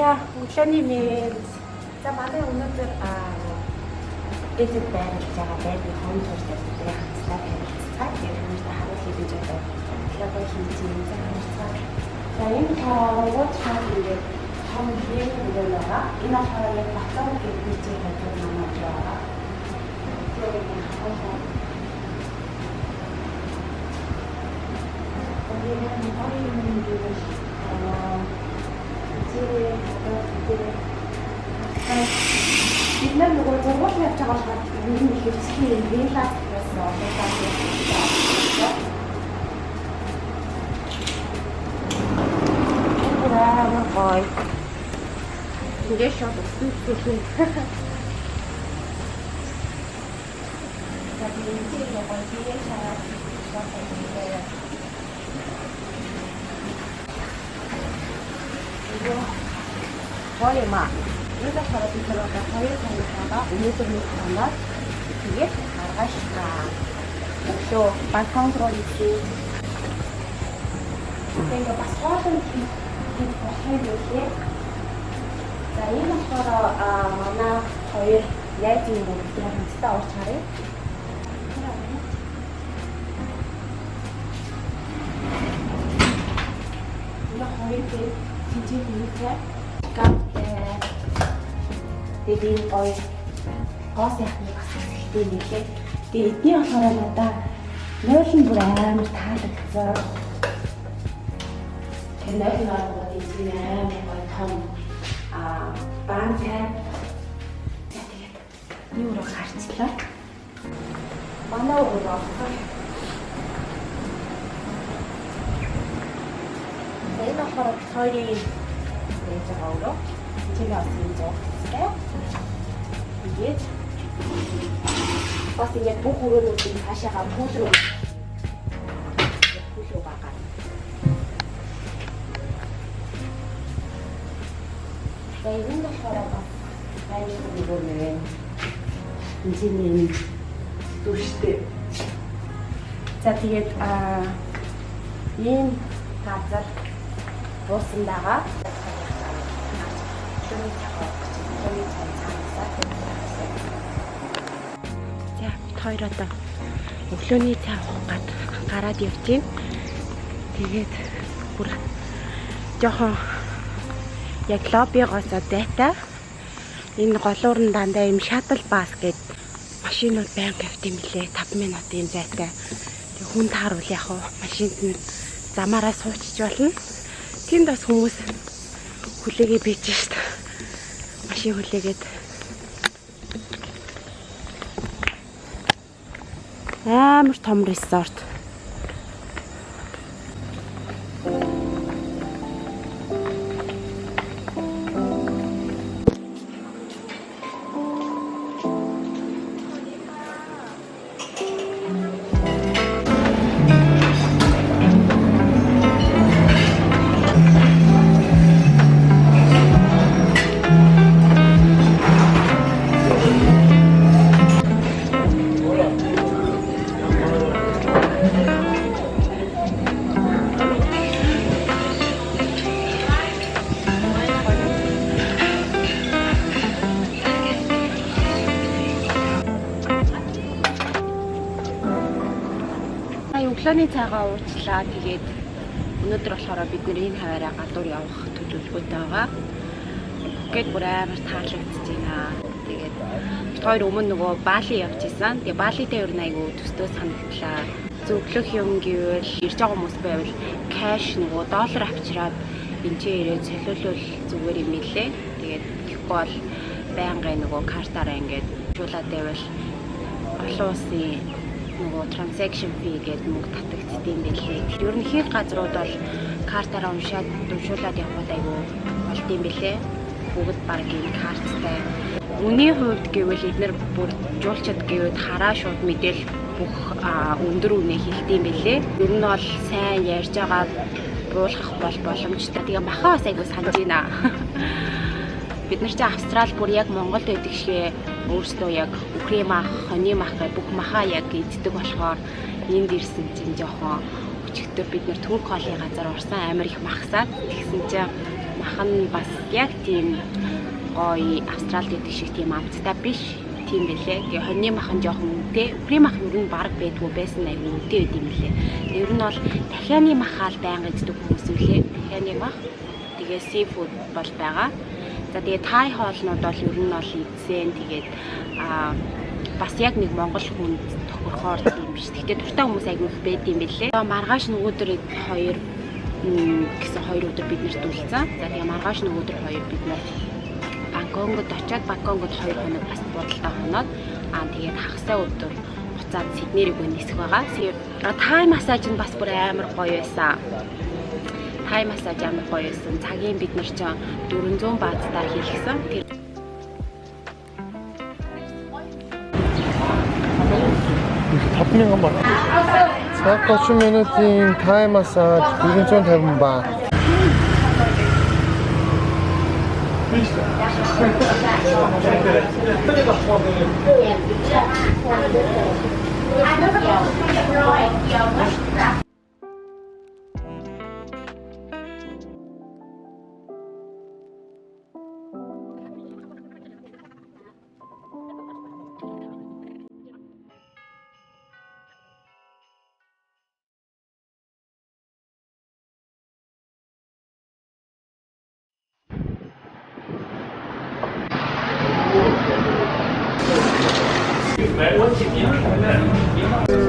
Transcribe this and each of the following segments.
За өглөөний мэд. За манай өнөөдөр эцэг байрлаж байгаа байрны хом турш дээр хацлаа танилццгаа. Тэгээд харуулъя гэж одоо клуб хийж байгаа. За энэ тоогод хаад ингээд хом хийх гэдэг байгаа. Энэ болохоор яг батлаа гэдэг бичиг байдаг манай байгаа. Тэгээд бид нар нөгөө зургуул явж байгаа болохоор энэ их хэвсгийн вилла гэсэн онлайн гой. Ингээд шууд үсэлсэн. За би энэ яг гой шаараа гой маа. Нэг хараа бид нар хоёр танилцаад өнөөдөр нэг танаад тэгээд маргааш өглөө балкон руу ирсэн. Тэгээд бас хоолой хийх болохгүй байлээ. За энэ болохоор манай хоёр найзын бүгдээ хамтдаа орж харъя. Энэ хоёр тийж хийхээ тэгээд энэ гоё гоос яхныг бас ихтэй нэлээ. Тэгээд эдний болохоор надаа нойлон бүр амар таалагдсан. Тэгээд нойлон ороод энэ амар гоё том бантай. Тэгээд юу руу харцлаа. Манай өөрөө энэ болохоор хоёрын ээж байгаа өөрөө чигээ авсан зургтай. Тэгээд бас ингээд бүх өрөөнүүдийг цаашаага пүүл байгаа. Тэгээд энэ болохоор бас хайр нөгөө нэр инженерийн дүрштэй. За тэгээд ийм газар буусан байгаа. За хоёр одоо өглөөний цай уух гараад явчихин. Тэгээд бүр жоохон яг лоббигоос дайтай энэ голуур нь дандаа юм шаттл бас гээд машинууд байнга явт юм лээ 5 минутын зайтай. Тэг хүн тааруул яг машинд нь замаараа суучиж болно. Тэнд бас хүмүүс хүлээгээ бийж шít. Машин хүлээгээд амар том resort. Өглөөний цайгаа уучлаа. Тэгээд өнөөдөр болохоор бид нэр энэ хаваараа гадуур явах төлөвлөгөөтэй байгаа. Бүгд бүр амар таалагдж байна. Тэгээд бид хоёр өмнө нөгөө Бали явж исэн. Тэгээд Балитай ер нь айгүй төстөө санагдлаа. Зөвлөх юм гэвэл ирж байгаа хүмүүс байвал кэш нөгөө доллар авчираад энчээ ирээд солиулвал зүгээр юм билээ. Тэгээд тэгэхгүй бол байнгын нөгөө картаараа ингээд шуулаад байвал олон улсын нөгөө transaction fee гэдэг мөнгө татагддсан байлээ. Ер нь их газрууд бол картаараа уншуулад явах айгүй болд юм билээ. Бүгд баг энэ карттай. Үний хувьд гэвэл эдгээр бүр жуулчид гэвэл хараа шууд мэдээл бүх өндөр үнэ хэлдэм билээ. Ер нь бол сайн ярьж байгаа буулгах бол боломжтой. Тэгээ махаа бас айгүй санаж байна. Бид нар чи Австрали бүр яг Монголд байдаг шиг өөрсдөө яг үхрийн мах, хоны мах гэх бүх махаа яг иддэг болохоор энд ирсэн чинь жоохон өчигдөр бид нар Турк хоолны газар орсон амар их махсаад тэгсэн чинь махан бас яг тийм гоё Австралид гэдэг шиг тийм амттай биш тийм байлээ. Тэгээ хоньны махан жоохон үнэтэй. Үхрийн мах ер нь баг байдгүй байсан аюу үнэтэй байд юм лээ. Тэгээ ер нь бол дахианы махаал байнга иддэг хүмүүс үлээ. Дахианы мах. Тэгээ seafood бол байгаа. За тэгээ тай хоолнууд бол ер нь бол эзэн тэгээд бас яг нэг монгол хүн тохирохоор тийм биш. Гэхдээ дуртай хүмүүс аягүй их байд юм билээ. Маргааш нөгөөдөр 2 гэсэн 2 өдөр бид нарт үлдсэн. За тэгээ маргааш нөгөөдөр 2 бид нар Бангкокд очиад Бангкокд 2 хоног бас будалдаа хоноод тэгээд хагасаа өдөр буцаад Сиднейрийг нисэх байгаа. Тай массаж нь бас бүр амар гоё байсан. Тай массаж амар гоё байсан. Цагийн бид нар ч 400 баатаар хийлгсэн. $5,000 бат. Цаг 30 минутын тай массаж 450 баат.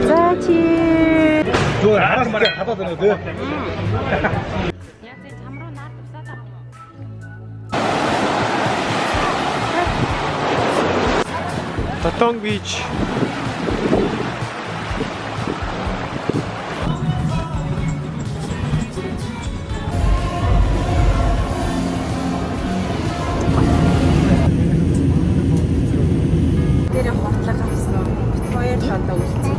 За чи Юу араас нь хадаад байна үү? яг зэ чам руу наад тусаад байгаа юм уу? Patong Beach. Тэр хортлог авсан. Бид хоёр л одоо үлдсэн.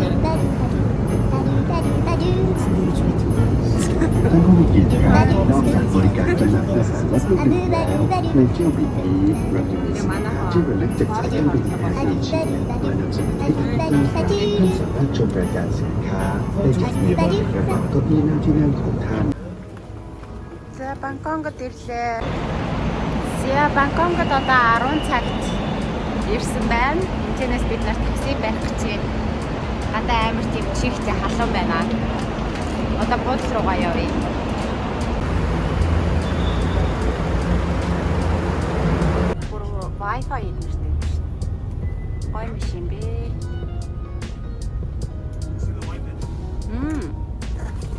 한국인 길드가 머리가 За Бангкокд ирлээ. За Бангкокд одоо 10 цагт ирсэн байна. Энэс бид нар такси барих гэж байна. Гадаа амар тийм чихтэй халуун байна. Одоо буудал руугаа явъя. Бүр Wi-Fi интернет. Гой машин бэ.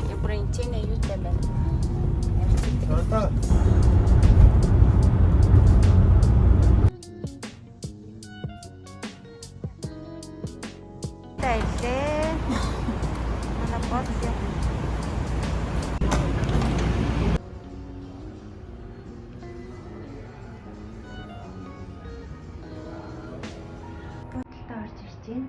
Я бүр интернет юутай байна. Та Тайлээ. Манай буудал яа. Буудалтай орж ирж байна.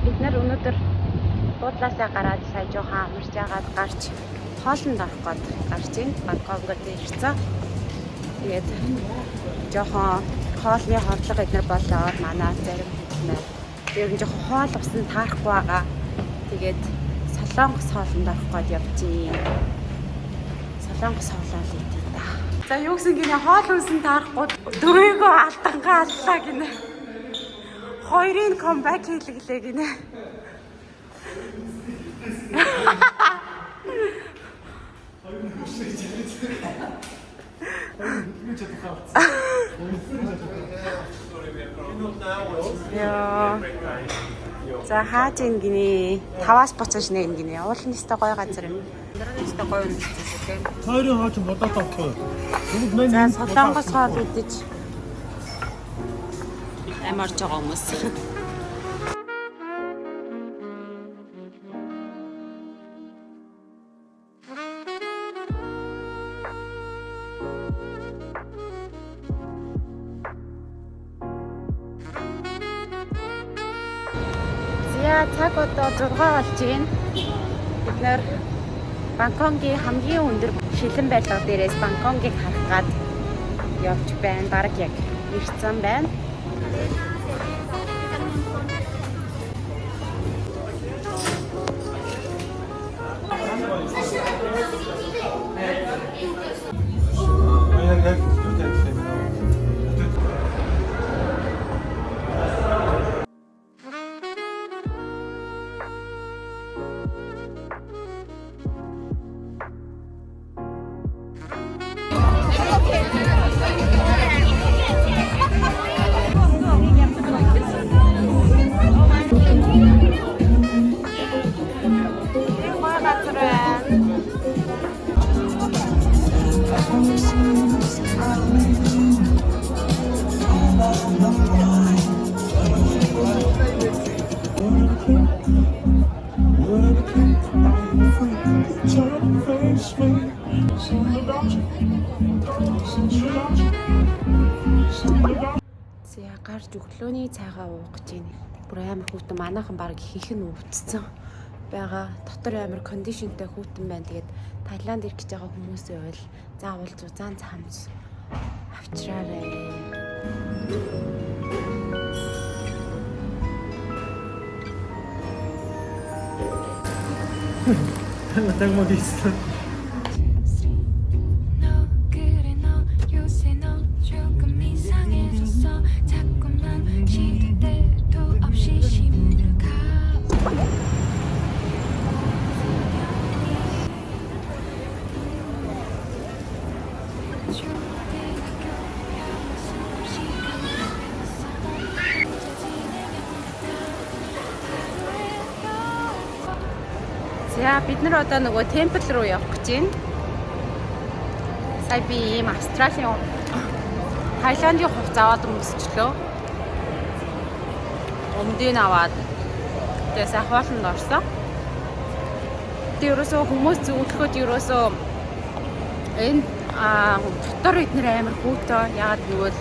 Бид нар өнөөдөр буудлаасаа гараад сая жоохон амарч яагаад гарч хоолнд орох гээд гарч ийн Бангкокд ирсэн. Тэгээд жоохон хоолны хордлого эднэр болоод манай зарим хүмүүс ер нь жоохон хоол усан таарахгүй байгаа. Тэгээд солонгос хоолнд орох гээд явж ийн. Солонгос хоолоо л идэх та. За юу гэсэн гинэ хоол унсан таарахгүй дөрөөгөө алдангаа аллаа гинэ. Хоёрын комбак хийлгэлээ гинэ. Яа. За хааж ин гинэ. 5-аас буцаж нэ гинэ. Уулын өстой гоё газар юм. Дараагийн өстой гоё юм тийм. хоёрын хаач бодоод авах. За солонгос хоол идэж амарч байгаа хүмүүс. За цаг одоо 6 болж байна. Бид нэр Бангкокийн хамгийн өндөр шилэн байлга дээрээс Бангкокийг харах гад явж байна. Бараг яг ирсэн байна. За гарч өглөөний цайгаа уух гэж байна. Бүр амар хүүтэн манайхан баг ихэнх нь өвдсөн байгаа. Дотор амар кондишнтэй хүүтэн байна. Тэгээд Таиланд ирэх гэж байгаа хүмүүсийн хувьд заавал зузаан цамц авчраарай. Так мо дийсэн. За бид нар одоо нөгөө темпл руу явах гэж байна. Сая би ийм Австралийн Таиландын хувцас аваад өмсчлөө. Өмдөө аваад тэгээс ахваланд орсон. Тэг ерөөсөө хүмүүс зөвлөхөд ерөөсөө энэ дотор эднэр амар хүүтөө яагаад гэвэл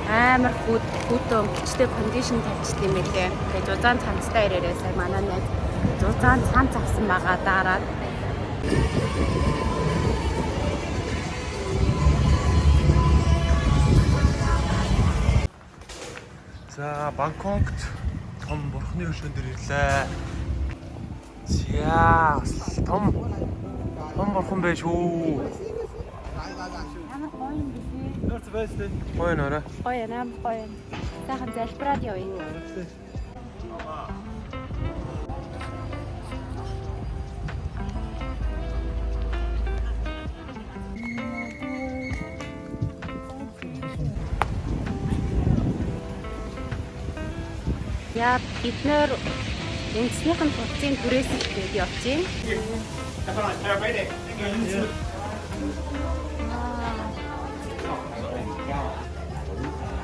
амар хүүтөө өнгөчтэй кондишн тавьчихсан юм байлээ. Тэгээ зузаан цамцтай ирээрээ сая манай найз зузаан цамц авсан байгаа дараад. За Бангкокт том бурхны хөшөөнд ирлээ. За том бурхан байж үү. Ямар гоё юм бэ? Нэрт байстай. Гоё нөрэ. Гоё юм гоё. Сайхан залбираад явъя. Я бид нэр энэснийхэн тулцын түрээс ихэд явж байна.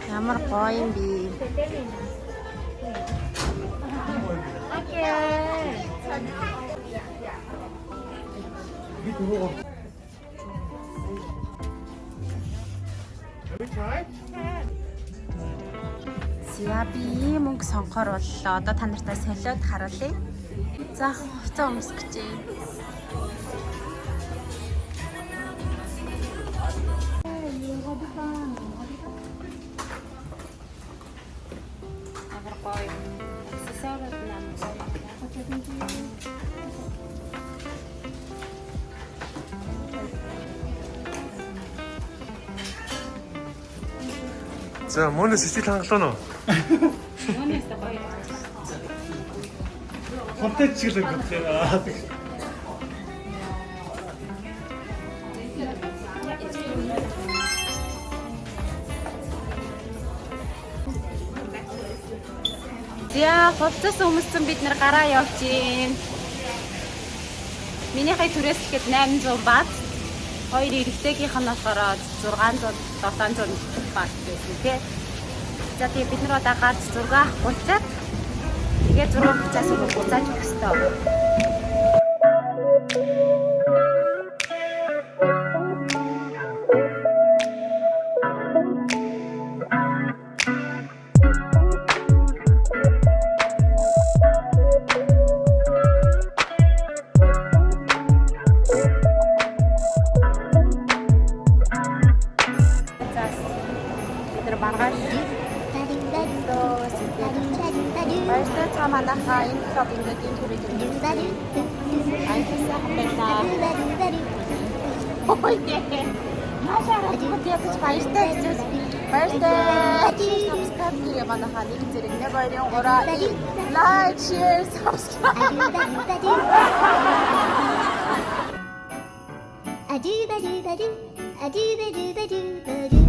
Ямар гоё юм бэ? За би ийм мөнгө сонгохоор боллоо. Одоо та нартай солиод харуулъя. За хувцас өмсөх гэж байна. Амар гоё. Аксессуарууд нам гоё. За мөнөс сэтгэл хангалуун уу? Мөнөс гоё. Контент чиглэл гэх. За хувцас өмссөн бид нар гараа явж гин. Минийхээ түрээс ихэд 800 бат. Хоёр эрэгтэйгийнх нь болохоор 600 700 бат гэсэн тий. За тэгээ бид нар одоо гарч зураг авах болчиход тэгээ зураг хуцаас хуцааж өгөх ёстой. ингээд энэ төрөйд айхсаа хамбайла. Ой дээ. Машаараа ятаж баяртай гэж баяртай. Subscribe хийгээ манайхаа нэг зэрэг 1 2 3 like share subscribe. I do, I do, I do, I do, I do, I do, I do.